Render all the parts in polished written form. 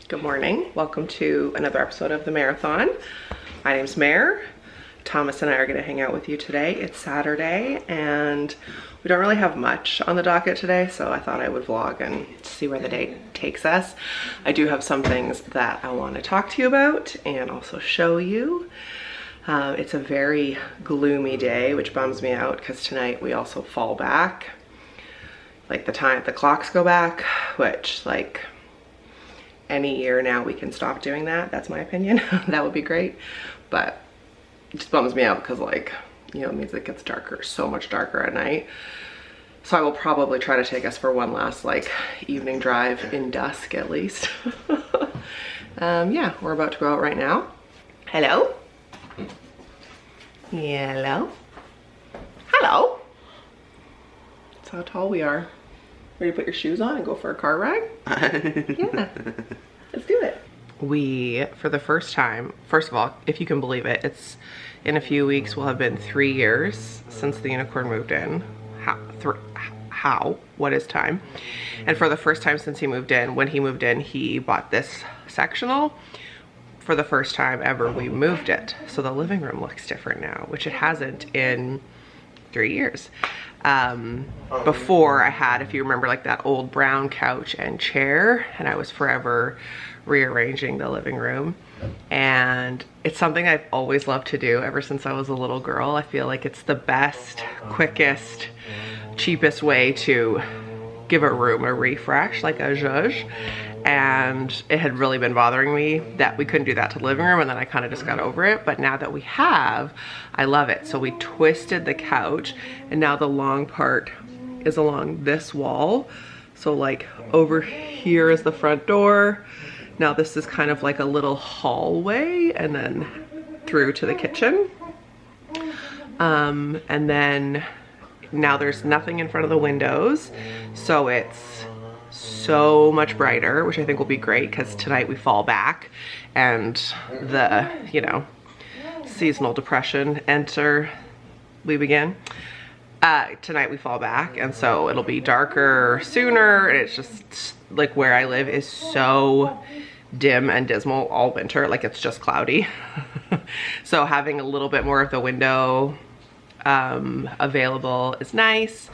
Good morning. Welcome to another episode of the Marathon. My name's Mare. Thomas and I are going to hang out with you today. It's Saturday and we don't really have much on the docket today, so I thought I would vlog and see where the day takes us. I do have some things that I want to talk to you about and also show you. It's a very gloomy day, which bums me out because tonight we also fall back. Like the clocks go back, which like any year now we can stop doing that. That's my opinion. That would be great. But it just bums me out because like, you know, it means it gets darker, so much darker at night. So I will probably try to take us for one last like evening drive in dusk at least. Yeah, we're about to go out right now. Hello? Hello? Hello? That's how tall we are. Ready to put your shoes on and go for a car ride? Yeah, let's do it. We, for the first time, first of all, if you can believe it, it's in a few weeks will have been 3 years since the unicorn moved in. How? What is time? And for the first time since he moved in, when he moved in, he bought this sectional. For the first time ever, we moved it. So the living room looks different now, which it hasn't in 3 years. Before I had, if you remember, like that old brown couch and chair, and I was forever rearranging the living room. And it's something I've always loved to do ever since I was a little girl. I feel like it's the best, quickest, cheapest way to give a room a refresh, like a zhuzh. And it had really been bothering me that we couldn't do that to the living room, and then I kind of just got over it. But now that we have, I love it. So we twisted the couch, and now the long part is along this wall. So like over here is the front door. Now this is kind of like a little hallway and then through to the kitchen. And then now there's nothing in front of the windows. So it's so much brighter, which I think will be great because tonight we fall back and the, you know, seasonal depression we begin. Tonight we fall back, and so it'll be darker sooner, and it's just like where I live is so dim and dismal all winter, like it's just cloudy. So having a little bit more of the window available is nice.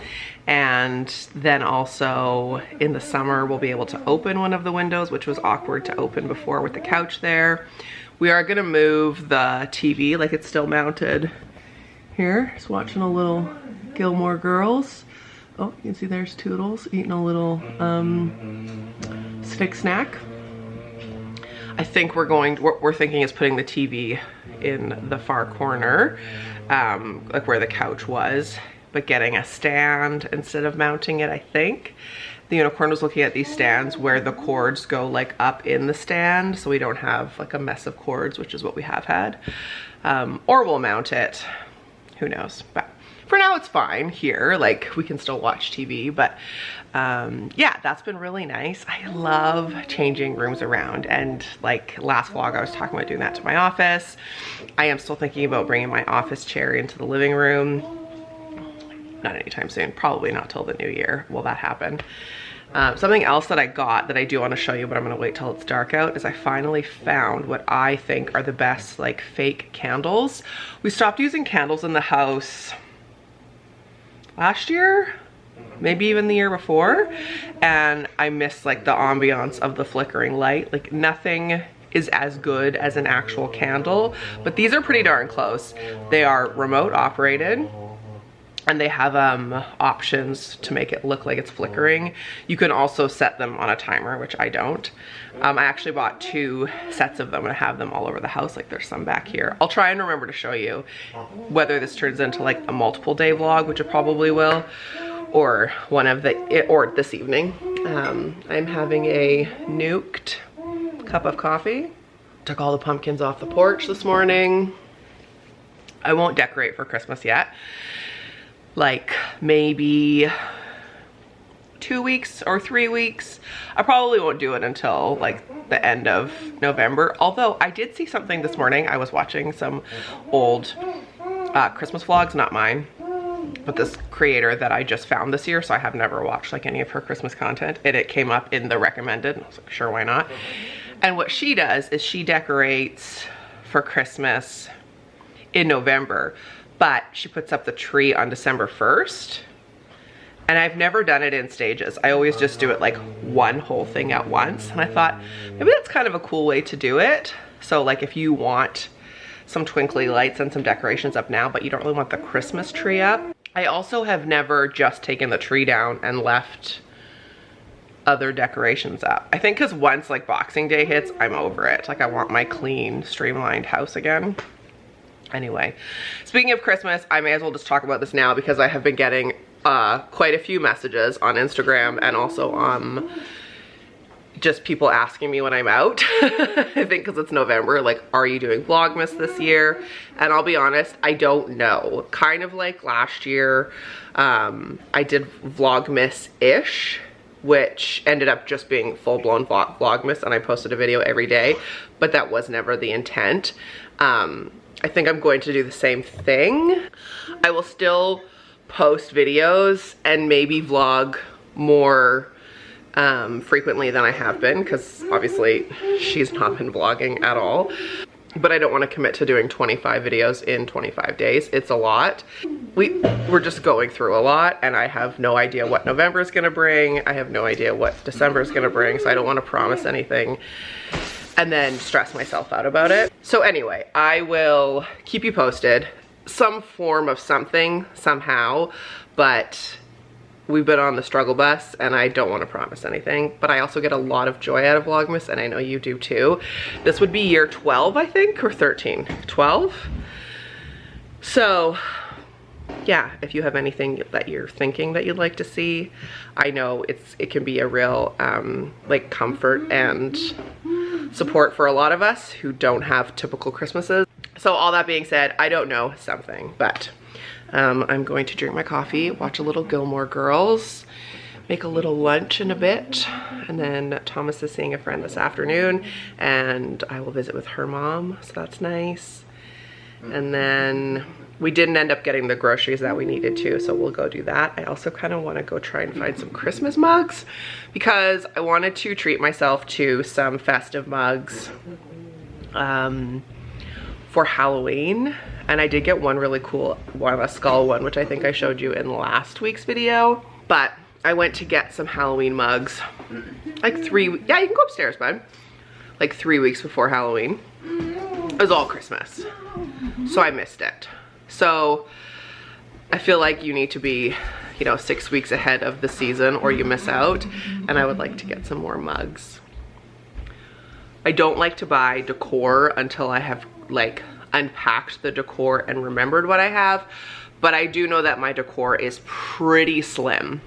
And then also in the summer we'll be able to open one of the windows, which was awkward to open before with the couch there. We are gonna move the TV, like it's still mounted here. Just watching a little Gilmore Girls. Oh, you can see there's Toodles eating a little stick snack. I think what we're thinking is putting the TV in the far corner, like where the couch was, but getting a stand instead of mounting it, I think. The unicorn was looking at these stands where the cords go like up in the stand, so we don't have like a mess of cords, which is what we have had. Or we'll mount it, who knows. But for now it's fine here, like we can still watch TV, but yeah, that's been really nice. I love changing rooms around, and like last vlog I was talking about doing that to my office. I am still thinking about bringing my office chair into the living room. Not anytime soon, probably not till the new year will that happen. Something else that I got that I do want to show you, but I'm gonna wait till it's dark out, is I finally found what I think are the best like fake candles. We stopped using candles in the house last year, maybe even the year before, and I miss like the ambiance of the flickering light. Like nothing is as good as an actual candle, but these are pretty darn close. They are remote operated, and they have options to make it look like it's flickering. You can also set them on a timer, which I don't. I actually bought 2 sets of them and I have them all over the house. Like there's some back here. I'll try and remember to show you whether this turns into like a multiple day vlog, which it probably will, or or this evening. I'm having a nuked cup of coffee. Took all the pumpkins off the porch this morning. I won't decorate for Christmas yet. Like maybe 2 weeks or 3 weeks. I probably won't do it until like the end of November. Although I did see something this morning. I was watching some old Christmas vlogs, not mine, but this creator that I just found this year, so I have never watched like any of her Christmas content, and it came up in the recommended, and I was like, sure, why not? And what she does is she decorates for Christmas in November, but she puts up the tree on December 1st. And I've never done it in stages. I always just do it like one whole thing at once. And I thought maybe that's kind of a cool way to do it. So like if you want some twinkly lights and some decorations up now, but you don't really want the Christmas tree up. I also have never just taken the tree down and left other decorations up. I think because once like Boxing Day hits, I'm over it. Like I want my clean, streamlined house again. Anyway, speaking of Christmas, I may as well just talk about this now because I have been getting quite a few messages on Instagram and also just people asking me when I'm out. I think because it's November, like, are you doing Vlogmas this year? And I'll be honest, I don't know. Kind of like last year, I did Vlogmas-ish, which ended up just being full-blown Vlogmas, and I posted a video every day, but that was never the intent. I think I'm going to do the same thing. I will still post videos and maybe vlog more frequently than I have been, because obviously she's not been vlogging at all. But I don't want to commit to doing 25 videos in 25 days. It's a lot. We're just going through a lot, and I have no idea what November is going to bring. I have no idea what December is going to bring, so I don't want to promise anything and then stress myself out about it. So anyway, I will keep you posted. Some form of something, somehow, but we've been on the struggle bus and I don't want to promise anything, but I also get a lot of joy out of Vlogmas, and I know you do too. This would be year 12, I think, or 13, 12. So yeah, if you have anything that you're thinking that you'd like to see, I know it can be a real like comfort and support for a lot of us who don't have typical Christmases. So all that being said, I don't know something, but I'm going to drink my coffee, watch a little Gilmore Girls, make a little lunch in a bit, and then Thomas is seeing a friend this afternoon, and I will visit with her mom, so that's nice. And then we didn't end up getting the groceries that we needed to, so we'll go do that. I also kind of want to go try and find some Christmas mugs because I wanted to treat myself to some festive mugs for Halloween. And I did get one really cool one, a skull one, which I think I showed you in last week's video. But I went to get some Halloween mugs like yeah, you can go upstairs, bud. Like 3 weeks before Halloween. It was all Christmas, so I missed it. So I feel like you need to be, you know, 6 weeks ahead of the season or you miss out, and I would like to get some more mugs. I don't like to buy decor until I have like unpacked the decor and remembered what I have, but I do know that my decor is pretty slim.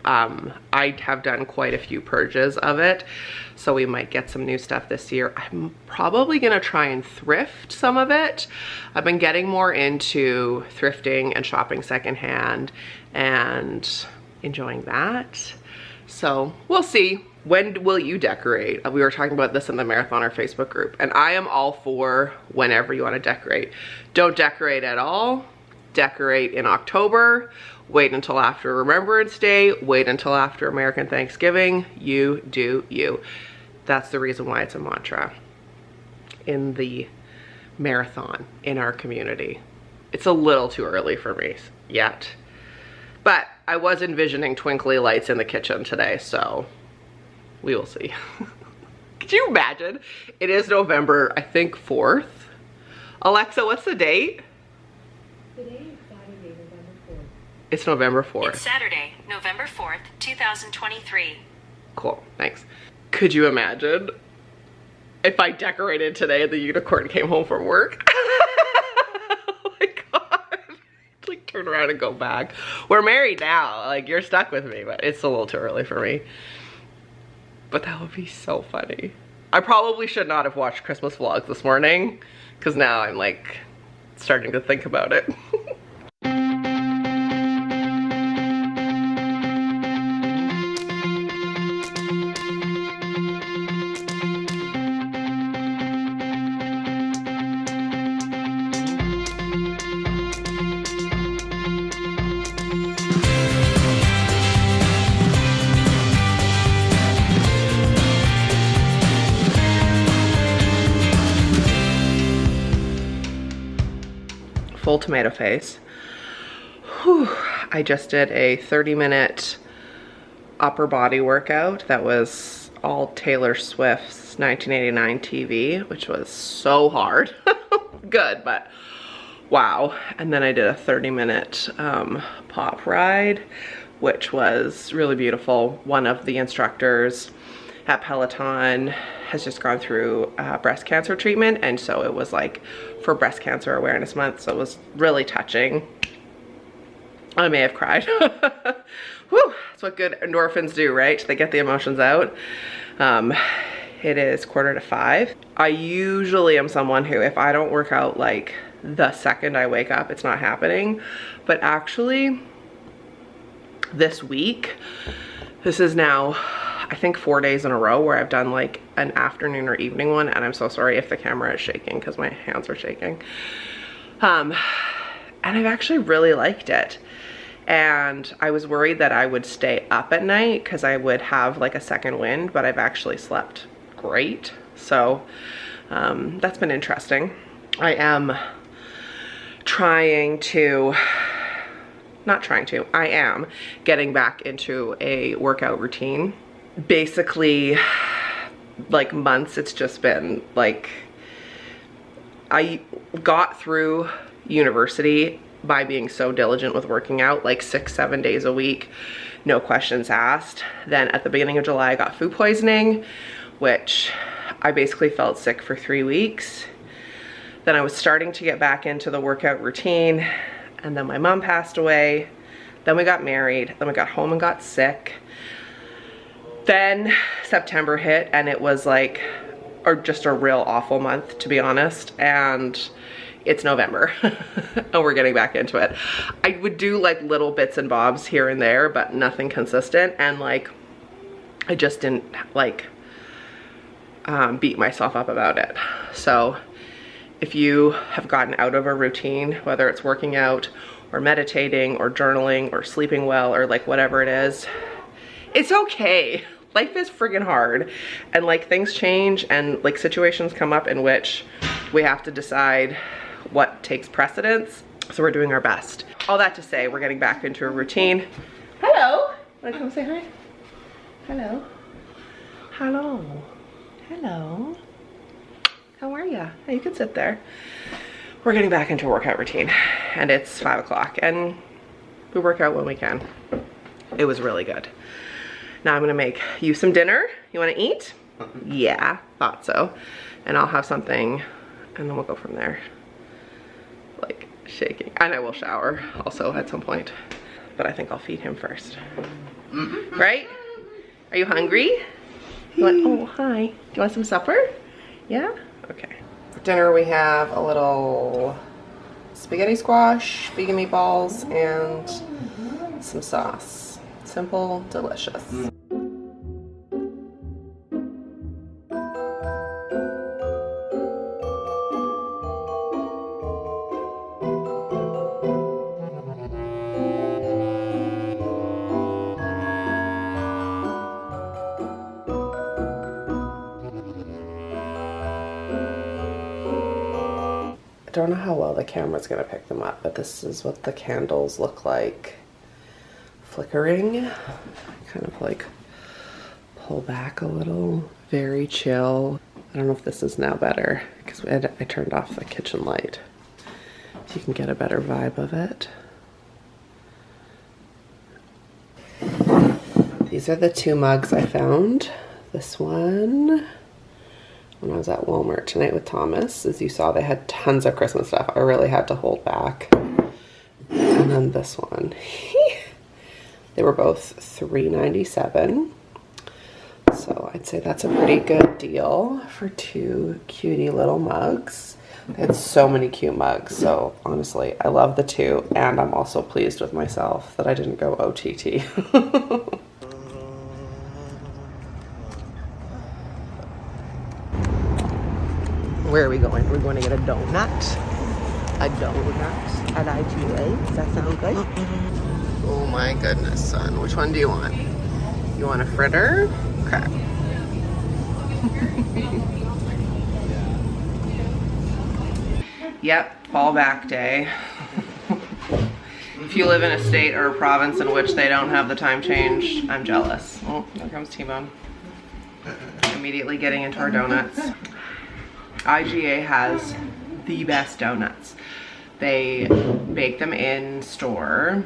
I have done quite a few purges of it, so we might get some new stuff this year. I'm probably gonna try and thrift some of it. I've been getting more into thrifting and shopping secondhand and enjoying that. So we'll see. When will you decorate? We were talking about this in the Mareathoners Facebook group, and I am all for whenever you want to decorate. Don't decorate at all. Decorate in October. Wait until after Remembrance Day. Wait until after American Thanksgiving. You do you. That's the reason why it's a mantra in the marathon in our community. It's a little too early for me yet, but I was envisioning twinkly lights in the kitchen today, so we will see. Could you imagine? It is November, I think 4th. Alexa, what's the date? Today is Saturday, November 4th. It's November 4th. It's Saturday, November 4th, 2023. Cool, thanks. Could you imagine if I decorated today and the unicorn came home from work? Oh my God. Like turn around and go back. We're married now, like you're stuck with me, but it's a little too early for me. But that would be so funny. I probably should not have watched Christmas vlogs this morning, because now I'm like starting to think about it. full tomato face. Whew. I just did a 30-minute upper body workout that was all Taylor Swift's 1989 TV, which was so hard. Good, but wow. And then I did a 30-minute pop ride, which was really beautiful. One of the instructors at Peloton has just gone through breast cancer treatment, and so it was like for Breast Cancer Awareness Month, so it was really touching. I may have cried. Whew, that's what good endorphins do, right? They get the emotions out. It is 4:45. I usually am someone who, if I don't work out like the second I wake up, it's not happening. But actually, this week, this is now, I think 4 days in a row where I've done like an afternoon or evening one, and I'm so sorry if the camera is shaking because my hands are shaking. And I've actually really liked it. And I was worried that I would stay up at night because I would have like a second wind, but I've actually slept great. So that's been interesting. I am I am getting back into a workout routine. Basically, like months, it's just been like, I got through university by being so diligent with working out, like 6-7 days a week, no questions asked. Then at the beginning of July, I got food poisoning, which I basically felt sick for 3 weeks. Then I was starting to get back into the workout routine, and then my mom passed away. Then we got married, then we got home and got sick. Then September hit, and it was like, or just a real awful month, to be honest. And it's November and we're getting back into it. I would do like little bits and bobs here and there, but nothing consistent. And like, I just didn't like beat myself up about it. So if you have gotten out of a routine, whether it's working out or meditating or journaling or sleeping well or like whatever it is, it's okay. Life is friggin' hard, and like things change and like situations come up in which we have to decide what takes precedence. So we're doing our best. All that to say, we're getting back into a routine. Hello. Wanna come say hi? Hello. Hello. Hello. How are ya? Hey, you can sit there. We're getting back into a workout routine, and it's 5 o'clock, and we work out when we can. It was really good. Now I'm gonna make you some dinner. You wanna eat? Yeah, thought so. And I'll have something, and then we'll go from there. Like shaking. And I will shower also at some point, but I think I'll feed him first. Right? Are you hungry? You want, oh, hi. Do you want some supper? Yeah? Okay. For dinner we have a little spaghetti squash, vegan meatballs, and some sauce. Simple, delicious. I don't know how well the camera's gonna pick them up, but this is what the candles look like flickering. Kind of like pull back a little, very chill. I don't know if this is now better because I turned off the kitchen light. If you can get a better vibe of it. These are the 2 mugs I found. This one, when I was at Walmart tonight with Thomas, as you saw, they had tons of Christmas stuff. I really had to hold back. And then this one. They were both $3.97. So I'd say that's a pretty good deal for 2 cutie little mugs. They had so many cute mugs. So honestly, I love the 2, and I'm also pleased with myself that I didn't go OTT. Where are we going? We're going to get a donut. A donut at IGA. Does that sound good? Oh my goodness, son. Which one do you want? You want a fritter? Okay. Yep, fallback day. If you live in a state or a province in which they don't have the time change, I'm jealous. Oh, there comes T-Bone. Immediately getting into our donuts. IGA has the best donuts. They bake them in store.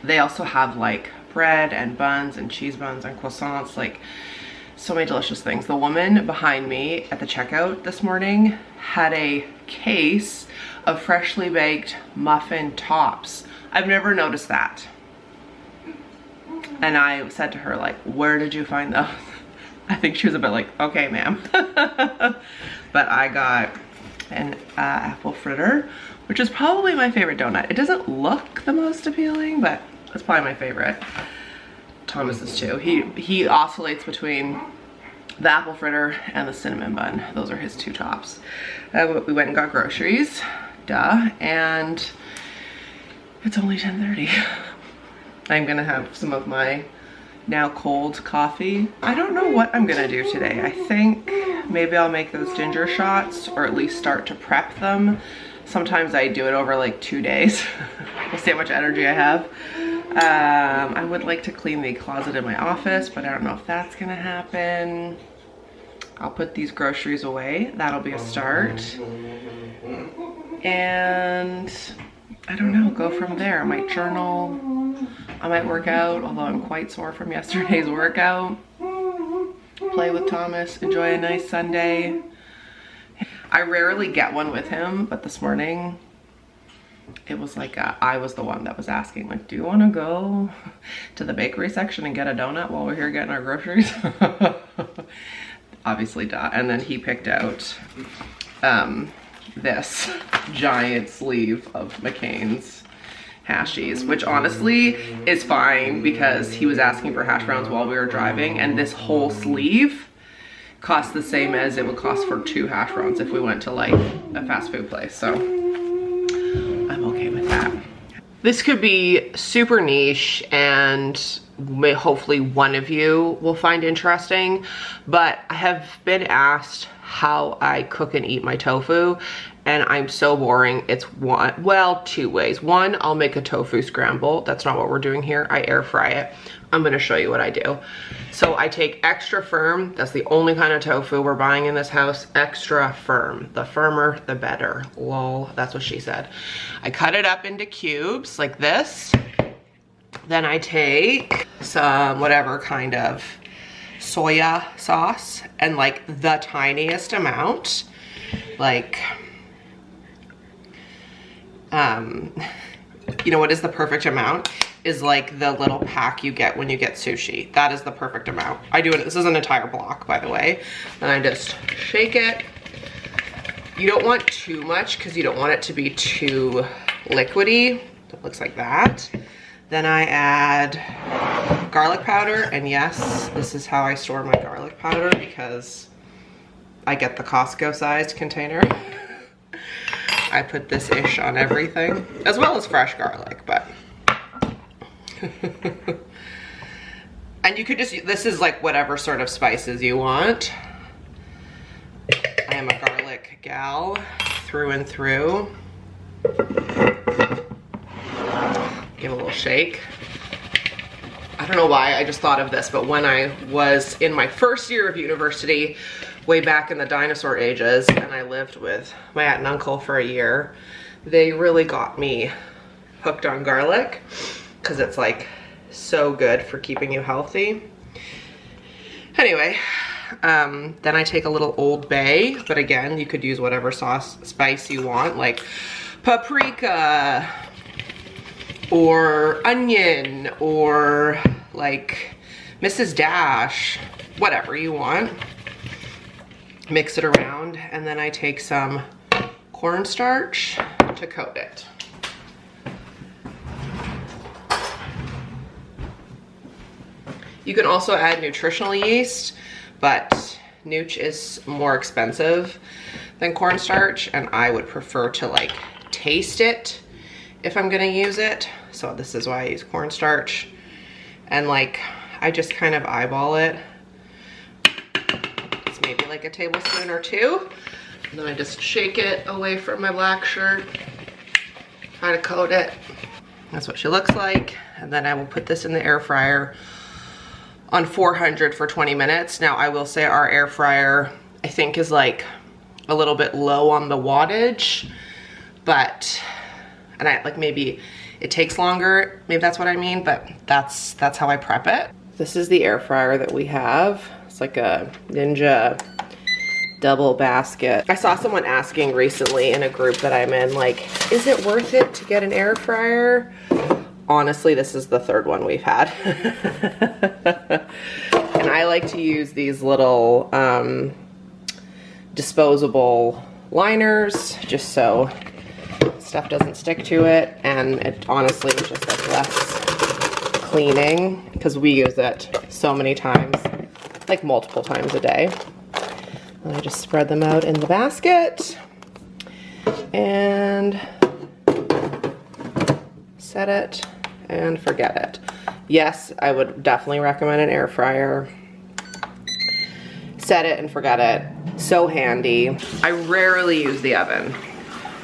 They also have like bread and buns and cheese buns and croissants, like so many delicious things. The woman behind me at the checkout this morning had a case of freshly baked muffin tops. I've never noticed that. And I said to her, like, where did you find those? I think she was a bit like, okay, ma'am. But I got an apple fritter, which is probably my favorite donut. It doesn't look the most appealing, but it's probably my favorite. Thomas is too. He oscillates between the apple fritter and the cinnamon bun. Those are his two tops. We went and got groceries, duh, and it's only 10:30. I'm gonna have some of my now cold coffee. I don't know what I'm gonna do today. I think maybe I'll make those ginger shots, or at least start to prep them. Sometimes I do it over like 2 days. We'll see how much energy I have. I would like to clean the closet in my office, but I don't know if that's gonna happen. I'll put these groceries away. That'll be a start. And I don't know, go from there. I might journal. I might work out, although I'm quite sore from yesterday's workout. Play with Thomas, enjoy a nice Sunday. I rarely get one with him, but this morning it was like I was the one that was asking, like, do you want to go to the bakery section and get a donut while we're here getting our groceries? Obviously, duh. And then he picked out this giant sleeve of McCain's hashies, which honestly is fine because he was asking for hash browns while we were driving, and this whole sleeve cost the same as it would cost for 2 hash browns if we went to like a fast food place. So I'm okay with that. This could be super niche and hopefully one of you will find interesting, but I have been asked how I cook and eat my tofu, and I'm so boring. It's well, 2 ways. One, I'll make a tofu scramble. That's not what we're doing here. I air fry it. I'm gonna show you what I do. So I take extra firm. That's the only kind of tofu we're buying in this house. Extra firm. The firmer, the better. Lol, that's what she said. I cut it up into cubes like this. Then I take some whatever kind of soya sauce, and like the tiniest amount, like, you know what is the perfect amount? Is like the little pack you get when you get sushi. That is the perfect amount. I do it, this is an entire block, by the way. And I just shake it. You don't want too much because you don't want it to be too liquidy. It looks like that. Then I add garlic powder, and yes, this is how I store my garlic powder because I get the Costco sized container. I put this ish on everything, as well as fresh garlic, but. And you could just, this is like whatever sort of spices you want. I am a garlic gal through and through. Give a little shake. I don't know why I just thought of this, but when I was in my first year of university, way back in the dinosaur ages, and I lived with my aunt and uncle for a year, they really got me hooked on garlic because it's like so good for keeping you healthy. Anyway, then I take a little Old Bay, but again, you could use whatever spice you want, like paprika, or onion, or like Mrs. Dash, whatever you want. Mix it around, and then I take some cornstarch to coat it. You can also add nutritional yeast, but Nooch is more expensive than cornstarch, and I would prefer to like taste it if I'm gonna use it. So this is why I use cornstarch. And like, I just kind of eyeball it. Let's maybe like a tablespoon or two. And then I just shake it away from my black shirt, try to coat it. That's what she looks like. And then I will put this in the air fryer on 400 for 20 minutes. Now I will say our air fryer, I think, is like a little bit low on the wattage, but, and I like, maybe it takes longer, maybe that's what I mean, but that's how I prep it. This is the air fryer that we have. It's like a Ninja double basket. I saw someone asking recently in a group that I'm in, like, is it worth it to get an air fryer? Honestly, this is the third one we've had. And I like to use these little disposable liners just so stuff doesn't stick to it, and it honestly is just like less cleaning because we use it so many times, like multiple times a day. And I just spread them out in the basket and set it and forget it. Yes, I would definitely recommend an air fryer. Set it and forget it. So handy. I rarely use the oven.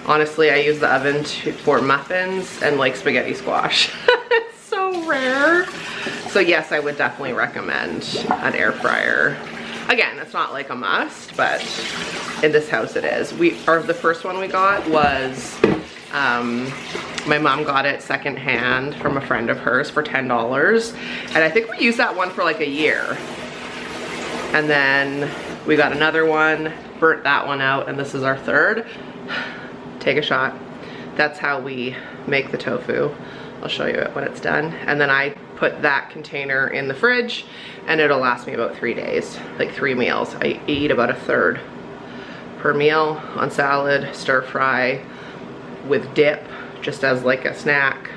Honestly, I use the oven for muffins and like spaghetti squash. It's so rare. So yes, I would definitely recommend an air fryer. Again, it's not like a must, but in this house it is. The first one we got was, my mom got it secondhand from a friend of hers for $10. And I think we used that one for like a year. And then we got another one, burnt that one out, and this is our third. Take a shot. That's how we make the tofu. I'll show you it when it's done. And then I put that container in the fridge and it'll last me about 3 days, like 3 meals. I eat about a third per meal on salad, stir fry with dip, just as like a snack.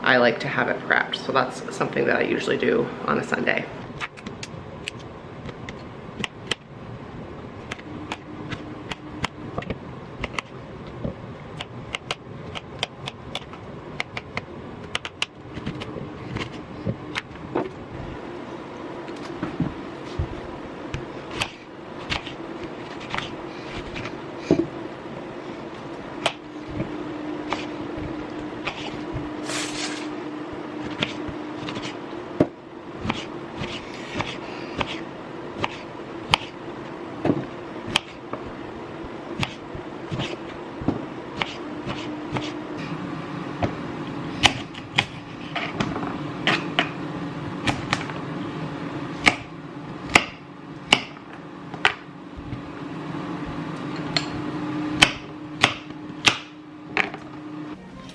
I like to have it prepped. So that's something that I usually do on a Sunday.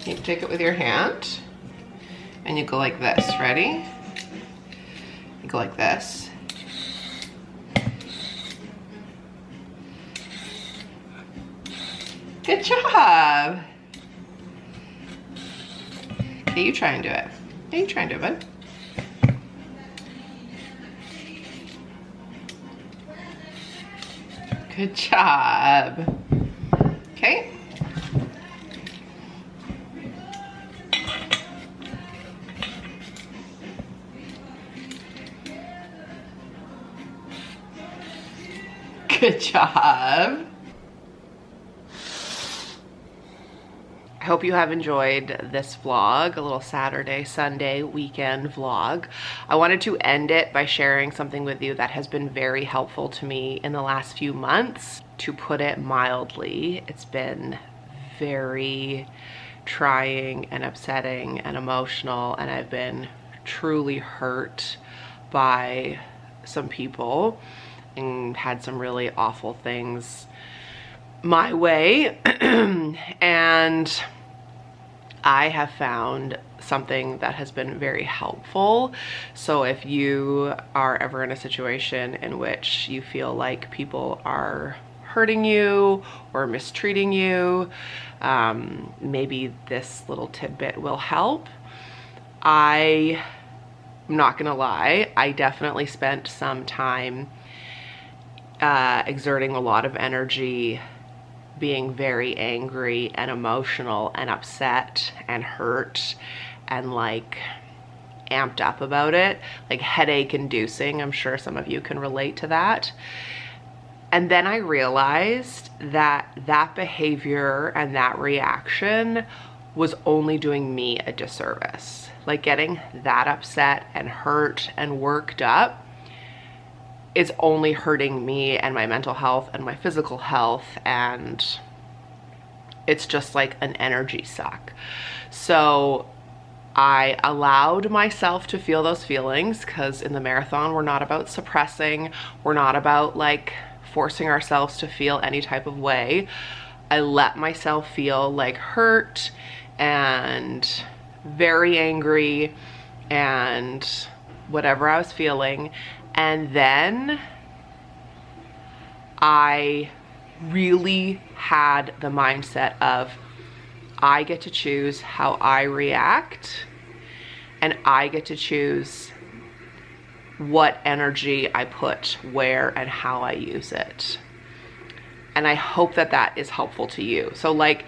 You take it with your hand and you go like this. Ready? You go like this. Good job. Okay, you try and do it. Yeah, you try and do it, bud. Good job. Okay. Good job. I hope you have enjoyed this vlog, a little Saturday, Sunday weekend vlog. I wanted to end it by sharing something with you that has been very helpful to me in the last few months. To put it mildly, it's been very trying and upsetting and emotional, and I've been truly hurt by some people and had some really awful things my way. And I have found something that has been very helpful. So if you are ever in a situation in which you feel like people are hurting you or mistreating you, maybe this little tidbit will help. I'm not gonna lie, I definitely spent some time exerting a lot of energy, being very angry and emotional and upset and hurt and like amped up about it, like headache inducing. I'm sure some of you can relate to that. And then I realized that that behavior and that reaction was only doing me a disservice. Like getting that upset and hurt and worked up is only hurting me and my mental health and my physical health, and it's just like an energy suck. So I allowed myself to feel those feelings, because in the marathon, we're not about suppressing. We're not about like forcing ourselves to feel any type of way. I let myself feel like hurt and very angry and whatever I was feeling. And then I really had the mindset of, I get to choose how I react, and I get to choose what energy I put where and how I use it. And I hope that that is helpful to you. So like,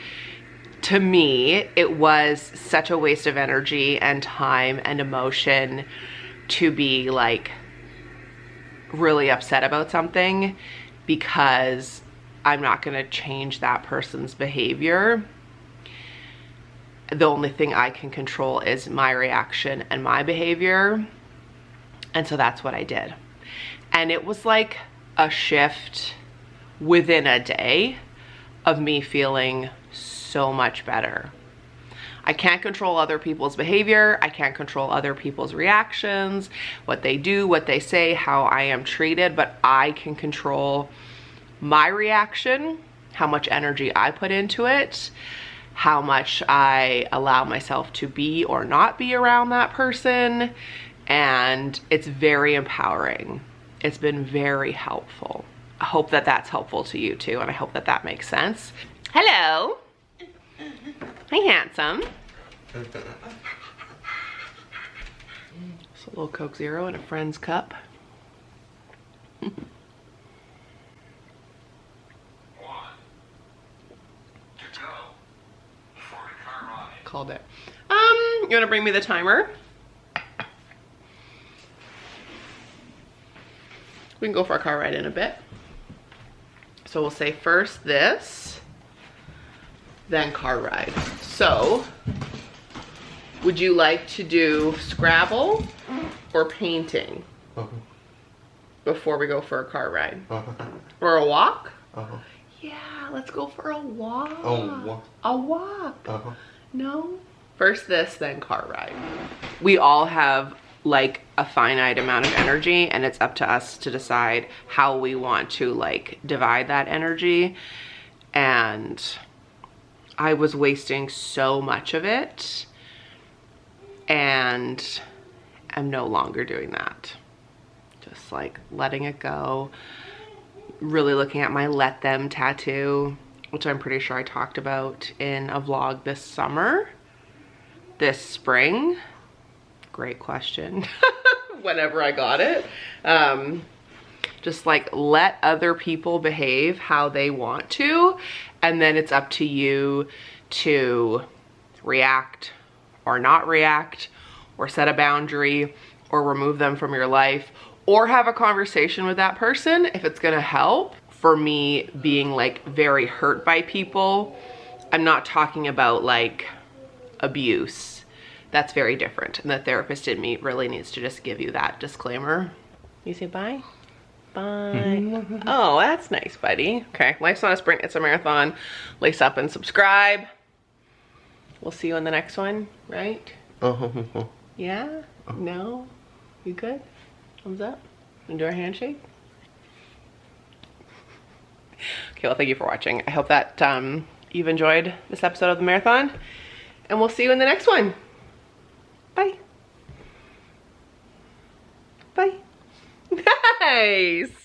to me, it was such a waste of energy and time and emotion to be like really upset about something, because I'm not gonna change that person's behavior. The only thing I can control is my reaction and my behavior. And so that's what I did. And it was like a shift within a day of me feeling so much better. I can't control other people's behavior. I can't control other people's reactions, what they do, what they say, how I am treated, but I can control my reaction, how much energy I put into it, how much I allow myself to be or not be around that person. And it's very empowering. It's been very helpful. I hope that that's helpful to you too, and I hope that that makes sense. Hello. Hi, handsome. It's a little Coke Zero in a friend's cup. Called it. You wanna bring me the timer? We can go for a car ride in a bit. So we'll say first this, then car ride. So, would you like to do Scrabble or painting before we go for a car ride? Or a walk? Yeah, let's go for a walk. A walk. No? First this, then car ride. We all have like a finite amount of energy, and it's up to us to decide how we want to like divide that energy. And I was wasting so much of it, and I'm no longer doing that. Just like letting it go, really looking at my Let Them tattoo, which I'm pretty sure I talked about in a vlog this spring. Great question. Whenever I got it. Just like let other people behave how they want to, and then it's up to you to react or not react, or set a boundary, or remove them from your life, or have a conversation with that person if it's gonna help. For me, being like very hurt by people, I'm not talking about like abuse. That's very different. And the therapist in me really needs to just give you that disclaimer. You say bye? Bye. Oh, that's nice, buddy. Okay, life's not a sprint, it's a marathon. Lace up and subscribe. We'll see you in the next one, right? Yeah? No? You good? Thumbs up? Wanna do our handshake? Okay, well, thank you for watching. I hope that you've enjoyed this episode of the marathon, and we'll see you in the next one. Bye. Bye. Nice.